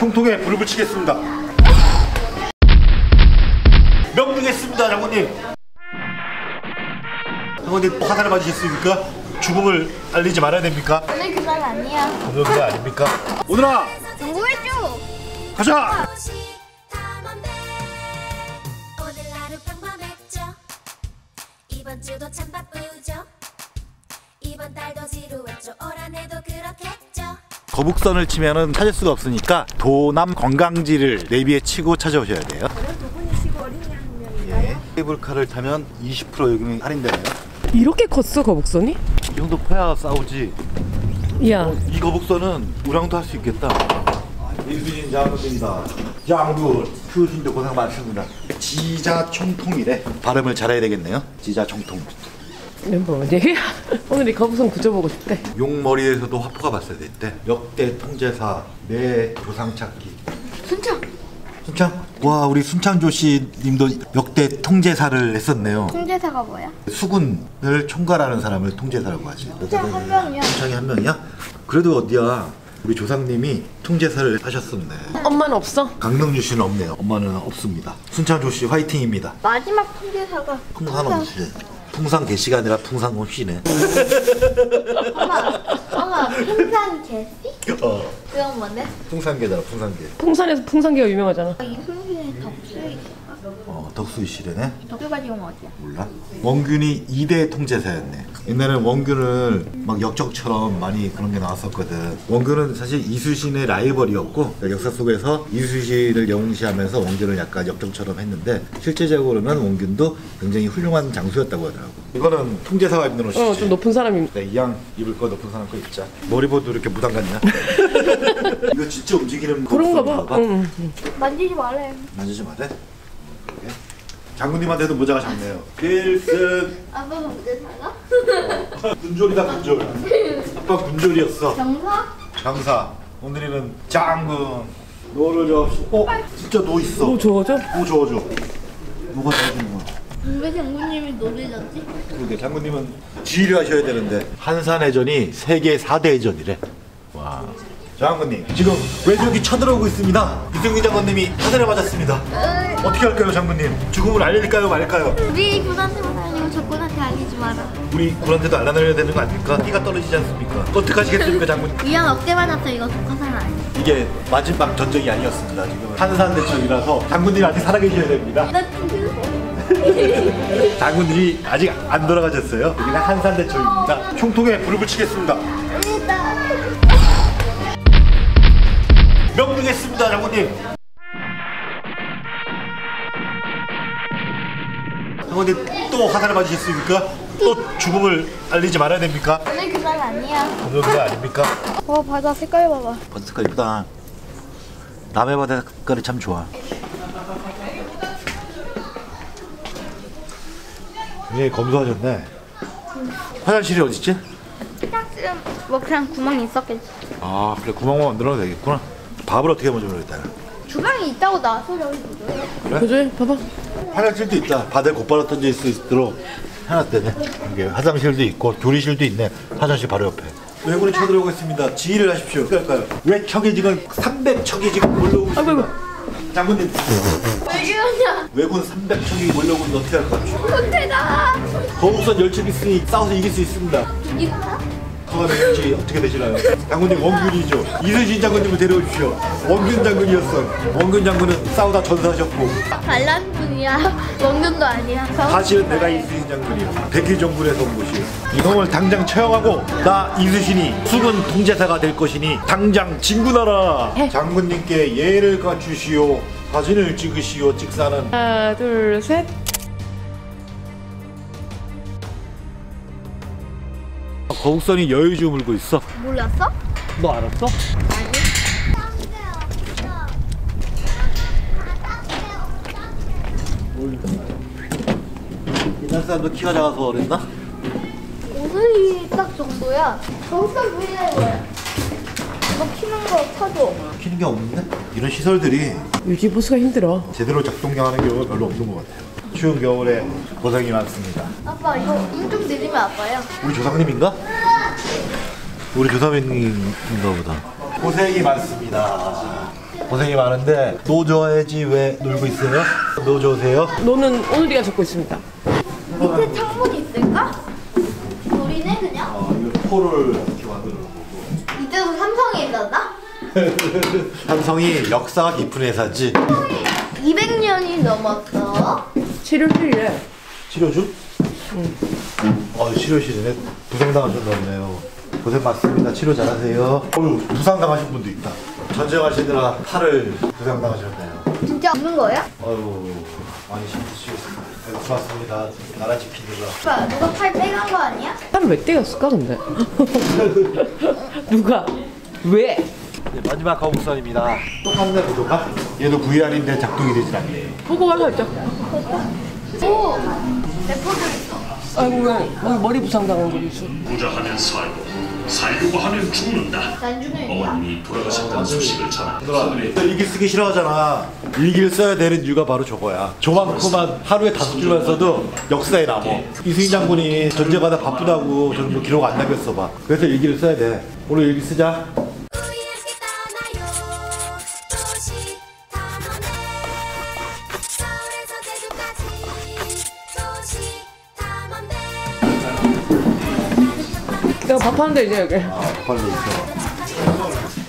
총통에 불을 붙이겠습니다. 명령했습니다, 장군님. 장군님 화살을 맞으셨습니까? 죽음을 알리지 말아야 됩니까? 오늘 그날 아니야. 오늘 그날 아닙니까? 오늘아! 정보해줘. 가자! 이번 주도 참 바쁘죠. 이번 달도 지루했죠. 올 한해도 그렇겠죠. 거북선을 치면은 찾을 수가 없으니까 도남 관광지를 내비에 치고 찾아오셔야 돼요. 두 분이시고 어린이 한 명인가요? 예. 케이블카를 타면 20% 요금이 할인되네요. 이렇게 컸어 거북선이? 이 정도 커야 싸우지. 야 이 거북선은 우량도 할 수 있겠다. 이수진 장군입니다. 장군 추우신데 고생 많습니다. 지자총통이래. 발음을 잘해야 되겠네요. 지자총통. 뭐지? 오늘 이 거북선 구져보고 싶대. 용머리에서도 화포가 발사됐대. 역대 통제사 내 조상 찾기. 순창. 순창? 와, 우리 순창조 씨님도 역대 통제사를 했었네요. 통제사가 뭐야? 수군을 총괄하는 사람을 통제사라고 하지. 순창 한 명이야. 순창이 한 명이야? 그래도 어디야? 우리 조상님이 통제사를 하셨었네. 엄마는 없어? 강명주 씨는 없네요. 엄마는 없습니다. 순창조 씨 화이팅입니다. 마지막 통제사가 풍산홍 씨. 풍산 개씨가 아니라 풍산홍 씨네. 엄마 풍산 개씨? 그건 뭔데? 풍산개잖아, 풍산개. 풍산에서 풍산개가 유명하잖아. 이승준의 덕수에 있을까? 덕수이 씨래네. 덕수가 지금 어디야? 몰라? 원균이 2대 통제사였네. 옛날에는 원균을 막 역적처럼 많이 그런 게 나왔었거든. 원균은 사실 이수신의 라이벌이었고 역사 속에서 이수신을 영웅시하면서 원균을 약간 역적처럼 했는데 실제적으로는 원균도 굉장히 훌륭한 장수였다고 하더라고. 이거는 통제사가 입는 옷이지. 좀 높은 사람이. 네, 이왕 입을 거 높은 사람 거 입자. 머리보도 이렇게 무당 같냐? 이거 진짜 움직이는 그런가 봐. 응. 만지지 말래. 만지지 마래. 장군님한테도 모자가 작네요. 필승. 아빠가 무대 사가? 군졸이다, 군졸. 아빠 군졸이었어. 정사? 장사. 오늘이는 장군. 너를 진짜 너 있어. 뭐 저어져? 뭐 저어줘. 뭐가 저어주는 거야? 왜 장군님이 노래졌지? 그러게, 장군님은 지휘를 하셔야 되는데 한산해전이 세계 4대 해전이래. 와. 장군님, 지금 외적이 쳐들어오고 있습니다. 이승기 장군님이 화살에 맞았습니다. 어떻게 할까요, 장군님? 죽음을 알릴까요, 말까요? 우리 군한테만 알리고 저 군한테 알리지 마라. 우리 군한테도 알려드려야 되는 거 아닙니까? 피가 떨어지지 않습니까? 어떻게 하시겠습니까, 장군님? 위안 억대 맞았어. 이거 독화살 아니야. 이게 마지막 전쟁이 아니었습니다. 지금 한산대첩이라서 장군님이 아직 살아계셔야 됩니다. 나 지금 장군님이 아직 안 돌아가셨어요. 여기는 한산대첩입니다. 총통에 불을 붙이겠습니다. 명령했습니다, 장군님. 장군님 또 화살을 맞으셨습니까? 또 죽음을 알리지 말아야 됩니까? 오늘 그날 아니야. 오늘 그날 아닙니까? 바다 색깔 봐봐. 바다 색깔 이쁘다. 남해 바다 색깔이 참 좋아. 굉장히 검소하셨네. 화장실이 어딨지? 화장실은 뭐 그냥 구멍이 있었겠지. 아, 그래, 구멍만 만들어도 되겠구나. 밥을 어떻게 먼저 먹어야겠다. 주방이 있다고 나와서 저기 보죠. 그래? 그지? 봐봐. 화장실도 있다. 바다에 곧바로 던져 있을 수 있도록 해놨대네. 이게 화장실도 있고 교리실도 있네. 화장실 바로 옆에. 왜군이 쳐들어오고 있습니다. 지휘를 하십시오. 어떻게 할까요? 왜 척이 지금 300척이 지금 몰려오고 있습니다. 아이고. 장군님, 왜 그러냐? 왜군 300척이 몰려오고 있는데 어떻게 할 것 같죠? 못해다. 거북선 10척 있으니 싸워서 이길 수 있습니다. 이거다? 그가 될지 어떻게 되시나요? 장군님 원균이죠. 이순신 장군님을 데려오십시오. 원균 장군이었어. 원균 장군은 싸우다 전사하셨고 반란 분이야. 원균도 아니야. 사실은 내가 이순신 장군이야. 백희정군에서 온 곳이에요. 이놈을 당장 처형하고 나 이순신이 수군 통제사가 될 것이니 당장 진군하라. 장군님께 예를 갖추시오. 사진을 찍으시오. 찍사는. 하나 둘 셋. 거북선이 여유주 물고 있어. 몰랐어? 너 알았어? 옛날 사람도 키가 작아서 그랬나? 오늘이 딱 정도야. 거기서 보이는 거야. 이거 키는 거 쳐줘. 키는 게 없는데? 이런 시설들이 유지 보수가 힘들어. 제대로 작동하는 경우가 별로 없는 것 같아요. 추운 겨울에 고생이 많습니다. 아빠 이거 좀 내리면 아빠야. 우리 조상님인가? 우리 조상님인가 보다. 고생이 많습니다. 고생이 많은데 노져야지 왜 놀고 있어요? 노져오세요. 너는 오늘이가 적고 있습니다. 밑에 창문이 있을까? 우리는 그냥 이거 포를 이렇게 만들어 놓고. 이때도 삼성이 있었나? 삼성이 역사가 깊은 회사지. 200년이 넘었어. 치료실이래. 치료주? 응. 치료실이네. 부상당하셨나 보네요. 고생 많습니다. 치료 잘하세요. 부상당하신 분도 있다. 전쟁하시느라 팔을 부상당하셨네요. 진짜 없는 거야? 많이 힘드시겠습니다. 고맙습니다. 나라 지키느라. 오빠 누가 팔 빼간 거 아니야? 팔을 왜 떼었을까 근데? 누가? 왜? 네, 마지막 거북선입니다. 똑같네 구도가? 얘도 VR인데 작동이 되질 않네요. 보고 가서 했죠. 오! 레포드 있어. 아이고 왜 머리 부상당한 거 있어? 부자하면 살고 살려고 하면 죽는다. 난주는 어머님이 돌아가셨다는 소식을 전한 일기 쓰기 싫어하잖아. 일기를 써야 되는 이유가 바로 저거야. 조만큼만 하루에 5줄만 써도 역사에 남어. 이승희 장군이 전쟁하다 바쁘다고 저는 뭐 기록 안 남겼어 봐. 그래서 일기를 써야 돼. 오늘 일기 쓰자. 우리 함께 떠나요 도시 탐험대 서울에서 제주까지 도시 탐험대 내가 밥 하는데 이제 여기. 빨리 있어.